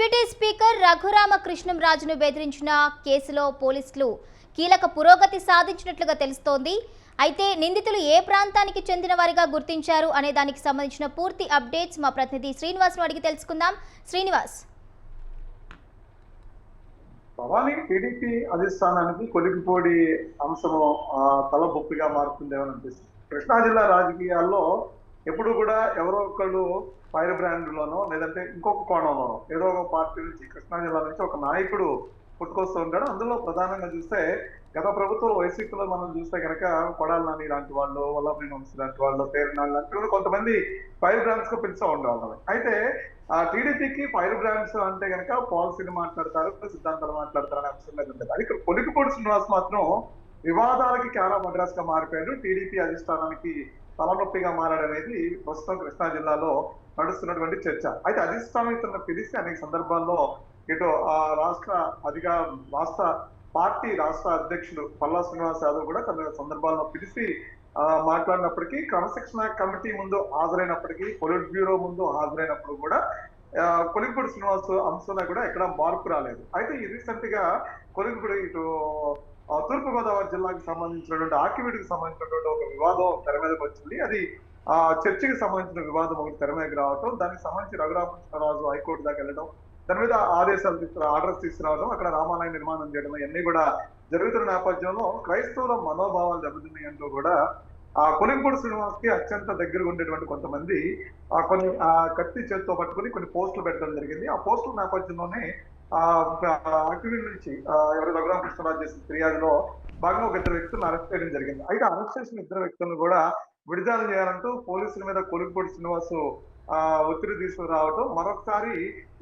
Deputy speaker రఘురామకృష్ణంరాజును బెదిరించిన కేసులో పోలీసులు కీలక పురోగతి సాధించినట్లుగా తెలుస్తోంది. అయితే నిందితులు ఏ ప్రాంతానికి చెందిన వారిగా గుర్తించారు అనే దానికి సంబంధించిన పూర్తి అప్డేట్స్ మా ప్రతినిధి శ్రీనివాస్ను అడిగి తెలుసుకుందాం. శ్రీనివాస్, భవానీ టీడీపీ అధిష్టానానికి కొలిగిపోడి అంశము తలబొప్పిగా మారుతుందేమని అనిపిస్తుంది. కృష్ణా జిల్లా రాజకీయాల్లో ఎప్పుడు కూడా ఎవరో ఒకళ్ళు ఫైర్ బ్రాండ్లోనో లేదంటే ఇంకొక కోణంలోనో ఏదో ఒక పార్టీ నుంచి కృష్ణా జిల్లా నుంచి ఒక నాయకుడు పుట్టుకొస్తూ ఉంటాడు. అందులో ప్రధానంగా చూస్తే గత ప్రభుత్వం వైసీపీలో మనం చూస్తే కనుక కొడాల నాని లాంటి వాళ్ళు, వల్లభనేని వంశీ లాంటి వాళ్ళు, పేరునాళ్ళు లాంటి వాళ్ళు కొంతమంది ఫైర్ బ్రాండ్స్ కు పిలిచా ఉండేవాళ్ళు. అయితే టీడీపీకి ఫైర్ బ్రాండ్స్ అంటే కనుక పాలసీని మాట్లాడతారు, సిద్ధాంతాలు మాట్లాడతారు అనే అంశం మీద ఉంటుంది. అది కొలికిపూడి శ్రీనివాస్ మాత్రం వివాదాలకి కేరళ మద్రాస్ గా మారిపోయాడు. టీడీపీ అధిష్టానానికి తలనొప్పిగా మారడనేది ప్రస్తుతం కృష్ణా జిల్లాలో నడుస్తున్నటువంటి చర్చ. అయితే అధిష్టానం పిలిచి అనేక సందర్భాల్లో ఇటు రాష్ట్ర పార్టీ రాష్ట్ర అధ్యక్షుడు పల్లా శ్రీనివాస్ యాదవ్ కూడా కొన్ని సందర్భాల్లో పిలిచి మాట్లాడినప్పటికీ, క్రమశిక్షణ కమిటీ ముందు హాజరైనప్పటికీ, పొలిట్ బ్యూరో ముందు హాజరైనప్పుడు కూడా కొలిగిపూడి శ్రీనివాస్ అంశంలో కూడా ఎక్కడ మార్పు రాలేదు. అయితే ఈ రీసెంట్ గా కొలిగిపూడి ఇటు తూర్పుగోదావరి జిల్లాకు సంబంధించినటువంటి ఆకివీడికి సంబంధించినటువంటి ఒక వివాదం తెర మీదకి వచ్చింది. అది చర్చికి సంబంధించిన వివాదం ఒకటి తెర మీదకి రావటం, దానికి సంబంధించి రఘురామకృష్ణరాజు హైకోర్టు దాకా వెళ్ళడం, దాని మీద ఆర్డర్స్ తీసుకురావడం, అక్కడ రామాలయ నిర్మాణం చేయడం, ఇవన్నీ కూడా జరుగుతున్న నేపథ్యంలో క్రైస్తవుల మనోభావాలు దెబ్బతిన్నాయంటూ కూడా కొలిగిపూడి శ్రీనివాస్ కి అత్యంత దగ్గరగా ఉండేటువంటి కొంతమంది కొన్ని కత్తి చేతితో పట్టుకుని కొన్ని పోస్టులు పెట్టడం జరిగింది. ఆ పోస్టుల నేపథ్యంలోనే అక్విల్ నుంచి ఎవరు రఘురామకృష్ణరాజు చేసిన ఫిర్యాదులో భాగంగా ఒక ఇద్దరు వ్యక్తులను అరెస్ట్ చేయడం జరిగింది. అయితే అరెస్ట్ చేసిన ఇద్దరు వ్యక్తులను కూడా విడుదల చేయాలంటూ పోలీసుల మీద కొలిగిపూడి శ్రీనివాస్ ఒత్తిడి తీసుకురావడం మరొకసారి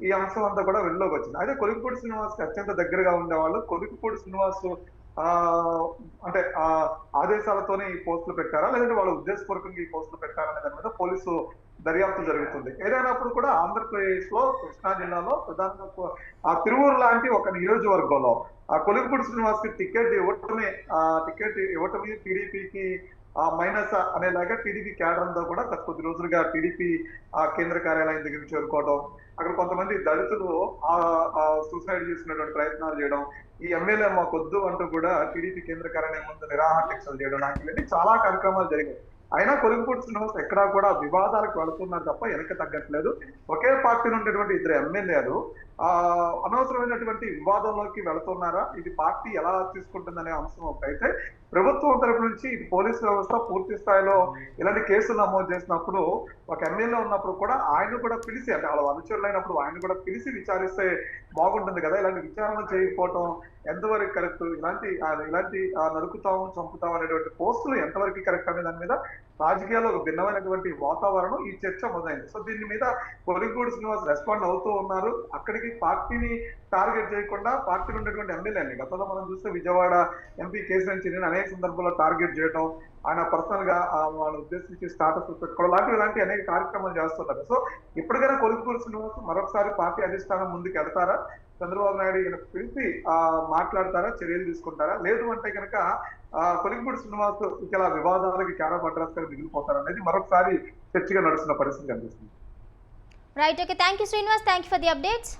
ఈ అంశం అంతా కూడా వెలుగులోకి వచ్చింది. అయితే కొలిగిపూడి శ్రీనివాస్ కి అత్యంత దగ్గరగా ఉండేవాళ్ళు కొలిగిపూడి శ్రీనివాస్ అంటే ఆదేశాలతోనే ఈ పోస్టులు పెట్టారా లేదంటే వాళ్ళ ఉద్దేశపూర్వకంగా ఈ పోస్టులు పెట్టారనే దాని మీద పోలీసు దర్యాప్తు జరుగుతుంది. ఏదైనప్పుడు కూడా ఆంధ్రప్రదేశ్ లో కృష్ణా జిల్లాలో ప్రధానంగా తిరువూరు లాంటి ఒక నియోజకవర్గంలో కొలిగిపూడి శ్రీనివాస్ కి టికెట్ ఇవ్వటమే టీడీపీకి మైనస్ అనేలాగా టీడీపీ క్యాడర్ అంతా కూడా గత కొద్ది రోజులుగా టీడీపీ కేంద్ర కార్యాలయం దగ్గరికి చేరుకోవడం, అక్కడ కొంతమంది దళితులు సూసైడ్ చేసినటువంటి ప్రయత్నాలు చేయడం, ఈ ఎమ్మెల్యే మాకొద్దు అంటూ కూడా టీడీపీ కేంద్ర కార్యాలయం ముందు నిరాహార దీక్షలు చేయడం లాంటివి చాలా కార్యక్రమాలు జరిగాయి. అయినా కొలిగిపూడి శ్రీనివాస్ ఎక్కడా కూడా వివాదాలకు వెళుతున్నారు తప్ప వెనక తగ్గట్లేదు. ఒకే పార్టీ నుండి ఇద్దరు ఎమ్మెల్యేలు అనవసరమైనటువంటి వివాదంలోకి వెళుతున్నారా, ఇది పార్టీ ఎలా తీసుకుంటుందనే అంశం ఒకటైతే, ప్రభుత్వం తరపు నుంచి ఇది పోలీసు వ్యవస్థ పూర్తి స్థాయిలో ఇలాంటి కేసులు నమోదు చేసినప్పుడు ఒక ఎమ్మెల్యే ఉన్నప్పుడు కూడా ఆయన కూడా పిలిచి, అంటే వాళ్ళ అనుచరులైనప్పుడు ఆయన కూడా పిలిచి విచారిస్తే బాగుంటుంది కదా. ఇలాంటి విచారణ చేయకపోవటం ఎంతవరకు కరెక్ట్, ఇలాంటి నరుకుతాం చంపుతాం అనేటువంటి పోస్టులు ఎంతవరకు కరెక్ట్ అనే దాని మీద రాజకీయాల్లో ఒక భిన్నమైనటువంటి వాతావరణం ఈ చర్చ మొదలైంది. సో దీని మీద కొలిగిపూడి శ్రీనివాస్ రెస్పాండ్ అవుతూ ఉన్నారు. అక్కడికి పార్టీని టార్గెట్ చేయకుండా పార్టీలో ఉన్నటువంటి ఎమ్మెల్యేని గతంలో మనం చూస్తే విజయవాడ ఎంపీ కేసీఆర్ అనేక సందర్భాల్లో టార్గెట్ చేయడం, ఆయన పర్సనల్ గా వాళ్ళని ఉద్దేశించి స్టాటస్ పెట్టుకోవడం ఇలాంటి అనేక కార్యక్రమాలు చేస్తున్నారు. సో ఇప్పటికైనా కొలిగిపూడి శ్రీనివాస్ మరొకసారి పార్టీ అధిష్టానం ముందుకు వెళ్తారా, చంద్రబాబు నాయుడు ఈయన పిలిచి మాట్లాడతారా, చర్యలు తీసుకుంటారా, లేదు అంటే కనుక కొలిగిపూడి శ్రీనివాస్ ఇలా వివాదాలకి కేరళ మద్రాస్ గారు మిగిలిపోతారు అనేది మరొకసారి చర్చగా నడుస్తున్న పరిస్థితి కనిపిస్తుంది. Right, okay, thank you Srinivas, thank you for the updates.